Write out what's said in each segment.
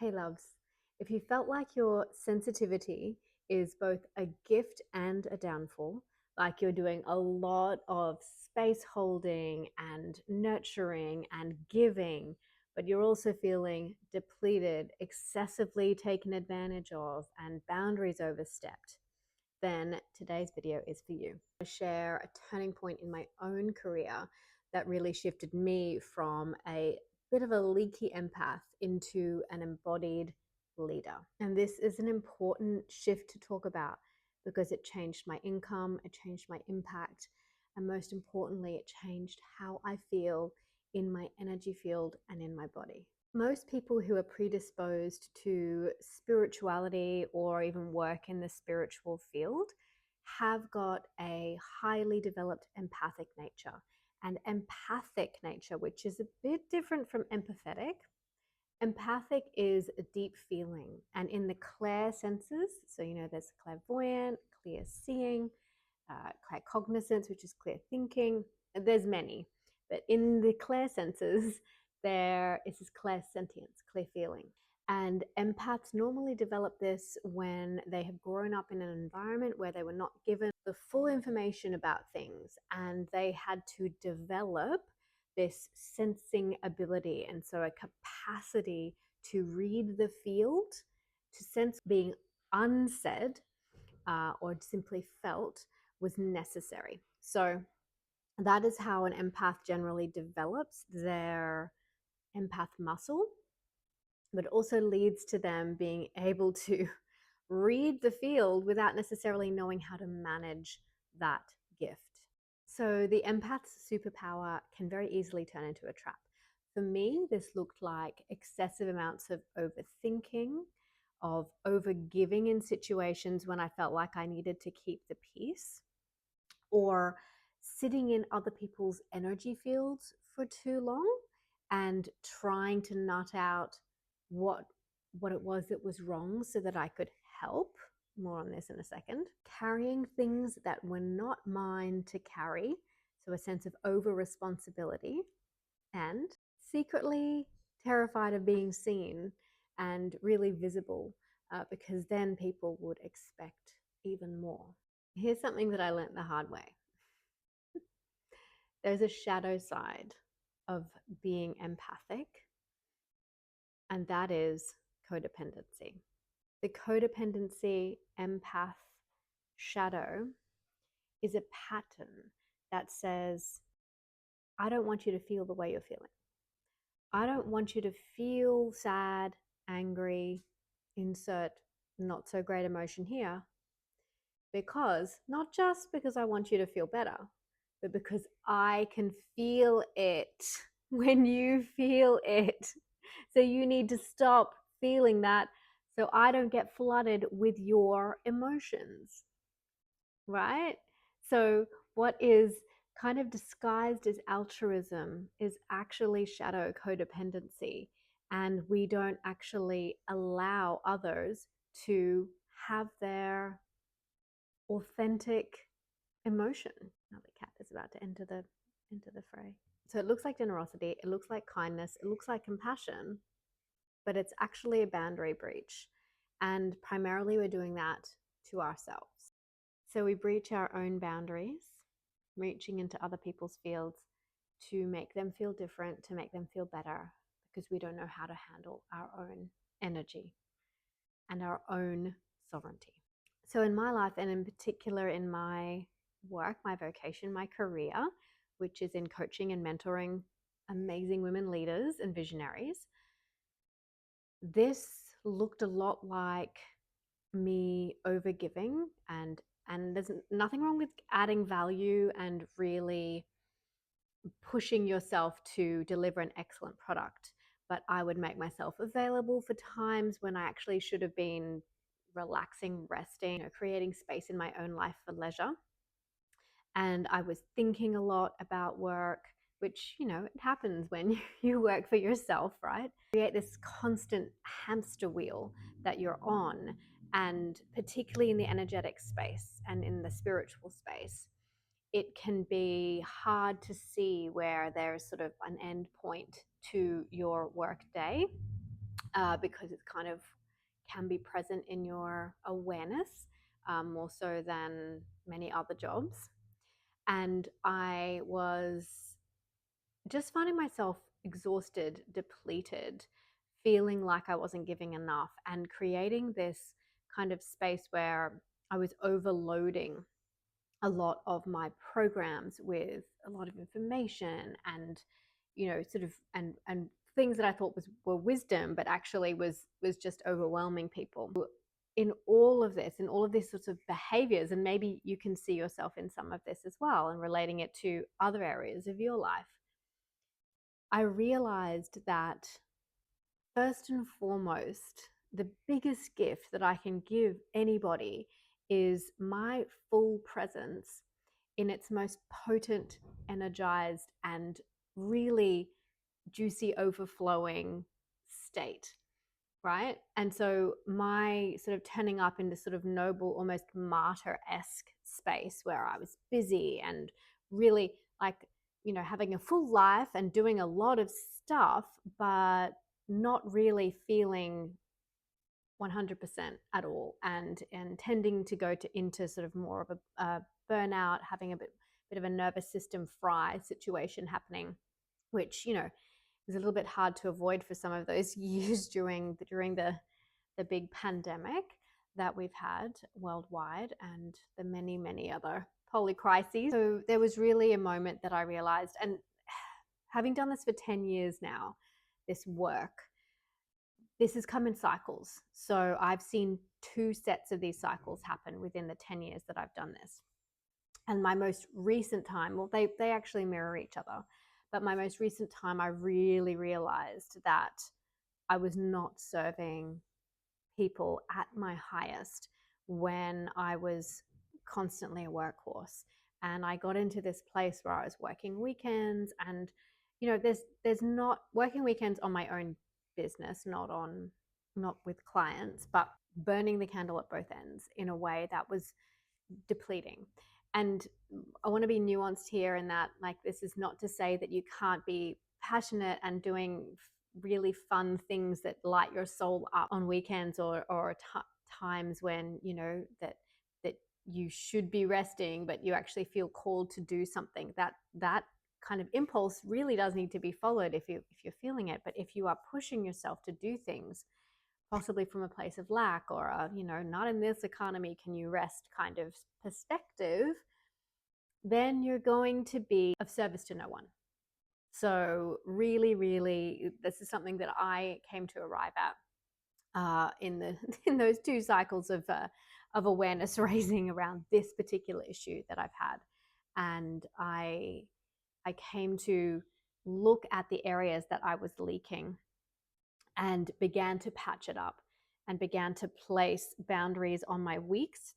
Hey, loves. If you felt like your sensitivity is both a gift and a downfall, like you're doing a lot of space holding and nurturing and giving, but you're also feeling depleted, excessively taken advantage of, and boundaries overstepped, then today's video is for you. I share a turning point in my own career that really shifted me from a bit of a leaky empath into an embodied leader. And this is an important shift to talk about because it changed my income, it changed my impact, and most importantly, it changed how I feel in my energy field and in my body. Most people who are predisposed to spirituality or even work in the spiritual field have got a highly developed empathic nature. And empathic nature, which is a bit different from empathetic. Empathic is a deep feeling, and in the clair senses, so there's clairvoyant, clear seeing, claircognizance, which is clear thinking. There's many, but in the clair senses, there is this clairsentience, clear feeling. And empaths normally develop this when they have grown up in an environment where they were not given the full information about things and they had to develop this sensing ability. And so a capacity to read the field, to sense being unsaid or simply felt was necessary. So that is how an empath generally develops their empath muscle, but also leads to them being able to read the field without necessarily knowing how to manage that gift. So the empath's superpower can very easily turn into a trap. For me, this looked like excessive amounts of overthinking, of overgiving in situations when I felt like I needed to keep the peace, or sitting in other people's energy fields for too long and trying to nut out what it was that was wrong so that I could help. More on this in a second. Carrying things that were not mine to carry, so a sense of over responsibility, and secretly terrified of being seen and really visible because then people would expect even more. Here's something that I learned the hard way. There's a shadow side of being empathic, and that is codependency. The codependency empath shadow is a pattern that says, I don't want you to feel the way you're feeling. I don't want you to feel sad, angry, insert not so great emotion here, because not just because I want you to feel better, but because I can feel it when you feel it. So you need to stop feeling that so I don't get flooded with your emotions, right? So what is kind of disguised as altruism is actually shadow codependency. And we don't actually allow others to have their authentic emotion. Now the cat is about to enter the fray. So it looks like generosity, it looks like kindness, it looks like compassion, but it's actually a boundary breach. And primarily we're doing that to ourselves. So we breach our own boundaries, reaching into other people's fields to make them feel different, to make them feel better, because we don't know how to handle our own energy and our own sovereignty. So in my life, and in particular in my work, my vocation, my career, which is in coaching and mentoring amazing women leaders and visionaries, this looked a lot like me overgiving, and there's nothing wrong with adding value and really pushing yourself to deliver an excellent product, but I would make myself available for times when I actually should have been relaxing, resting, or creating space in my own life for leisure. And I was thinking a lot about work, which, it happens when you work for yourself, right? Create this constant hamster wheel that you're on, and particularly in the energetic space and in the spiritual space, it can be hard to see where there's sort of an end point to your work day. because it's kind of can be present in your awareness more so than many other jobs. And I was just finding myself exhausted, depleted, feeling like I wasn't giving enough, and creating this kind of space where I was overloading a lot of my programs with a lot of information and sort of and things that I thought were wisdom, but actually was just overwhelming people in all of this, in all of these sorts of behaviors. And maybe you can see yourself in some of this as well and relating it to other areas of your life. I realized that first and foremost, the biggest gift that I can give anybody is my full presence in its most potent, energized, and really juicy, overflowing state. Right. And so my sort of turning up in this sort of noble, almost martyr-esque space where I was busy and really like, having a full life and doing a lot of stuff, but not really feeling 100% at all, and tending to go into sort of more of a burnout, having a bit of a nervous system fry situation happening, which is a little bit hard to avoid for some of those years during the big pandemic that we've had worldwide, and the many other poly crises. So there was really a moment that I realized, and having done this for 10 years now, this work, this has come in cycles. So I've seen two sets of these cycles happen within the 10 years that I've done this. And my most recent time, well, they actually mirror each other. But my most recent time, I really realized that I was not serving people at my highest when I was constantly a workhorse. And I got into this place where I was working weekends, and there's not working weekends on my own business, not with clients, but burning the candle at both ends in a way that was depleting. And I want to be nuanced here in that, like, this is not to say that you can't be passionate and doing really fun things that light your soul up on weekends or times when that you should be resting, but you actually feel called to do something. That kind of impulse really does need to be followed if you're feeling it. But if you are pushing yourself to do things possibly from a place of lack or not in this economy can you rest kind of perspective, then you're going to be of service to no one. So really, this is something that I came to arrive at in those two cycles of awareness raising around this particular issue that I've had. And I came to look at the areas that I was leaking and began to patch it up and began to place boundaries on my weeks,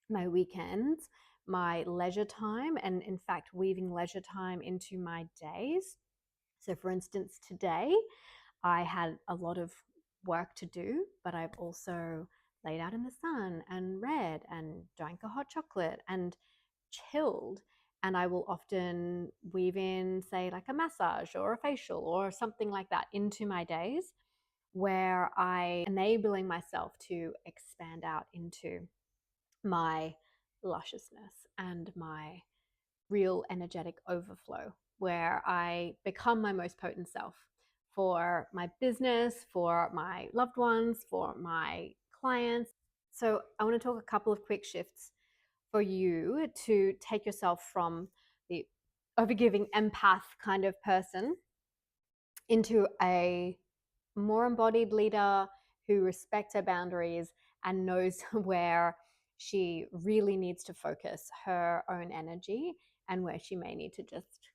my weekends, my leisure time, and in fact, weaving leisure time into my days. So, for instance, today I had a lot of work to do, but I've also laid out in the sun and read and drank a hot chocolate and chilled. And I will often weave in, say, like a massage or a facial or something like that into my days, where I enabling myself to expand out into my lusciousness and my real energetic overflow, where I become my most potent self for my business, for my loved ones, for my clients. So I want to talk a couple of quick shifts for you to take yourself from the overgiving empath kind of person into a more embodied leader who respects her boundaries and knows where she really needs to focus her own energy and where she may need to just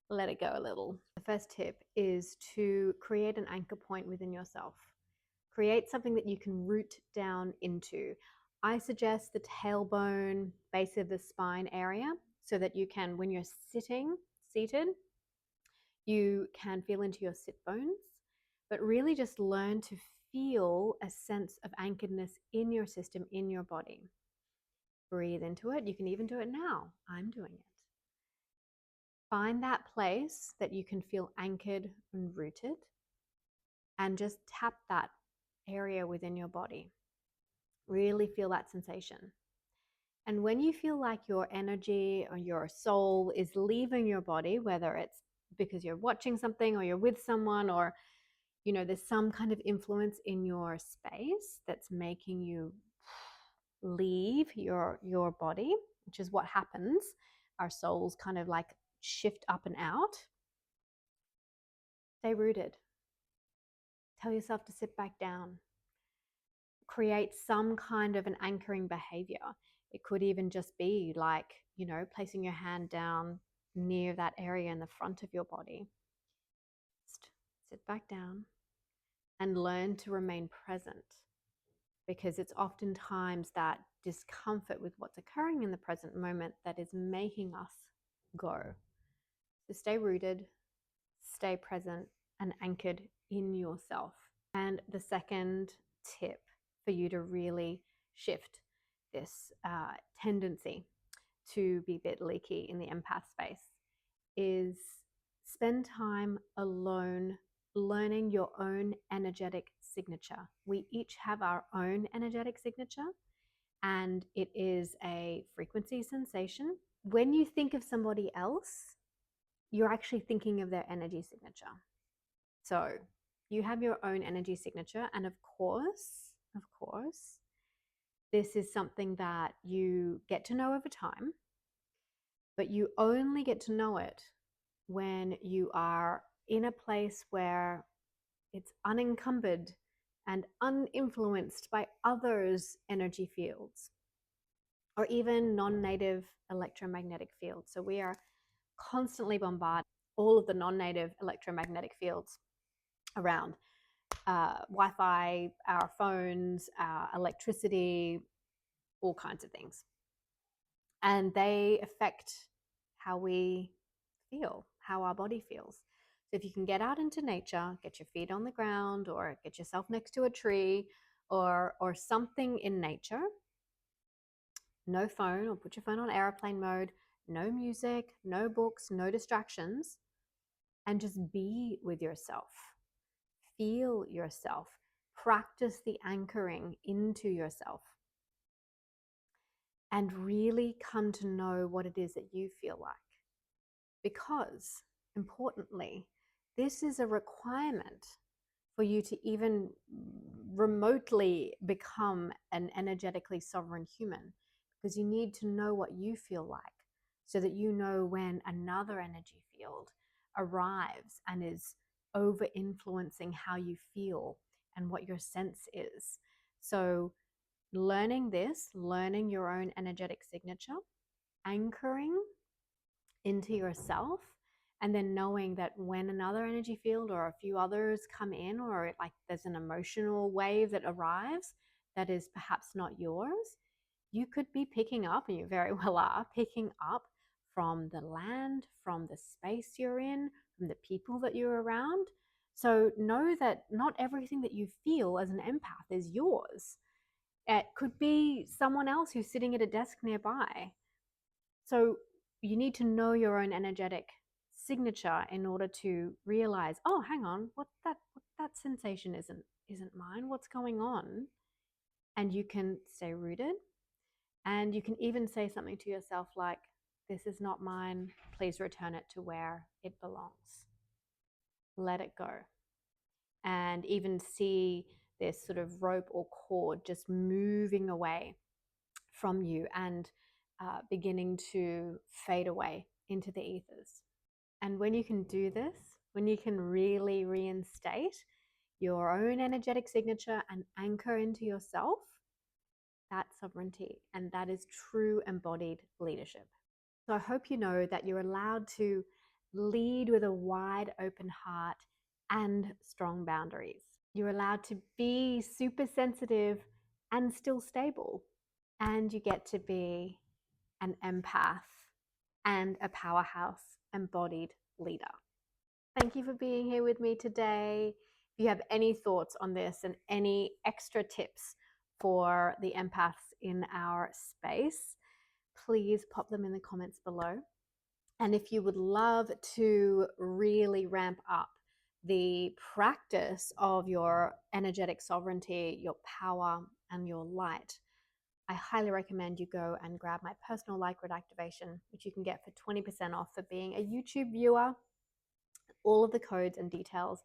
let it go a little. The first tip is to create an anchor point within yourself. Create something that you can root down into. I suggest the tailbone, base of the spine area, so that you can, when you're seated, you can feel into your sit bones, but really just learn to feel a sense of anchoredness in your system, in your body. Breathe into it. You can even do it now. I'm doing it. Find that place that you can feel anchored and rooted. and just tap that area within your body. Really feel that sensation. And when you feel like your energy or your soul is leaving your body, whether it's because you're watching something or you're with someone, or there's some kind of influence in your space that's making you leave your body, which is what happens. Our souls kind of like shift up and out. Stay rooted. Tell yourself to sit back down. Create some kind of an anchoring behavior. It could even just be like, placing your hand down near that area in the front of your body. Just sit back down and learn to remain present, because it's oftentimes that discomfort with what's occurring in the present moment that is making us go. So stay rooted, stay present, and anchored in yourself. And the second tip for you to really shift this tendency to be a bit leaky in the empath space is spend time alone learning your own energetic signature. We each have our own energetic signature, and it is a frequency sensation. When you think of somebody else, you're actually thinking of their energy signature. So you have your own energy signature, and of course, this is something that you get to know over time, but you only get to know it when you are in a place where it's unencumbered and uninfluenced by others' energy fields or even non-native electromagnetic fields. So we are constantly bombarded all of the non-native electromagnetic fields around Wi-Fi, our phones, our electricity, all kinds of things. And they affect how we feel, how our body feels. So if you can get out into nature, get your feet on the ground, or get yourself next to a tree, or something in nature, no phone, or put your phone on airplane mode, no music, no books, no distractions, and just be with yourself. Feel yourself. Practice the anchoring into yourself. And really come to know what it is that you feel like. Because, importantly, this is a requirement for you to even remotely become an energetically sovereign human, because you need to know what you feel like so that you know when another energy field arrives and is over influencing how you feel and what your sense is. So learning your own energetic signature, anchoring into yourself, and then knowing that when another energy field or a few others come in, or like there's an emotional wave that arrives that is perhaps not yours, you could be picking up, and you very well are picking up, from the land, from the space you're in, from the people that you're around. So know that not everything that you feel as an empath is yours. It could be someone else who's sitting at a desk nearby. So you need to know your own energetic signature in order to realize, oh, hang on, what that sensation isn't mine. What's going on? And you can stay rooted, and you can even say something to yourself like, this is not mine. Please return it to where it belongs. Let it go. And even see this sort of rope or cord just moving away from you and beginning to fade away into the ethers. And when you can do this, when you can really reinstate your own energetic signature and anchor into yourself, that's sovereignty, and that is true embodied leadership. So I hope you know that you're allowed to lead with a wide open heart and strong boundaries. You're allowed to be super sensitive and still stable. And you get to be an empath and a powerhouse embodied leader. Thank you for being here with me today. If you have any thoughts on this and any extra tips for the empaths in our space, please pop them in the comments below. And if you would love to really ramp up the practice of your energetic sovereignty, your power, and your light, I highly recommend you go and grab my personal light grid activation, which you can get for 20% off for being a YouTube viewer. All of the codes and details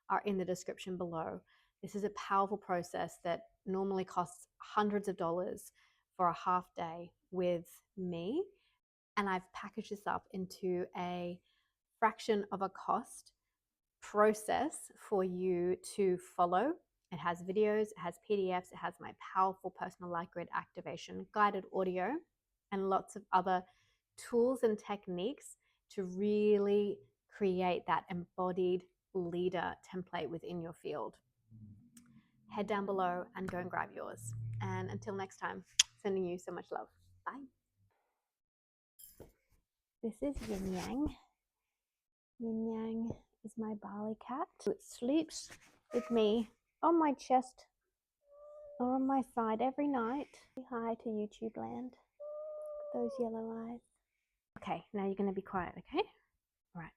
are in the description below. This is a powerful process that normally costs hundreds of dollars for a half day with me. And I've packaged this up into a fraction of a cost process for you to follow. It has videos, it has PDFs, it has my powerful personal light grid activation, guided audio, and lots of other tools and techniques to really create that embodied leader template within your field. Head down below and go and grab yours. And until next time, sending you so much love. Bye. This is Yin Yang. Yin Yang is my Bali cat. It sleeps with me on my chest or on my side every night. Say hi to YouTube land. Those yellow eyes. Okay, now you're going to be quiet, okay? All right.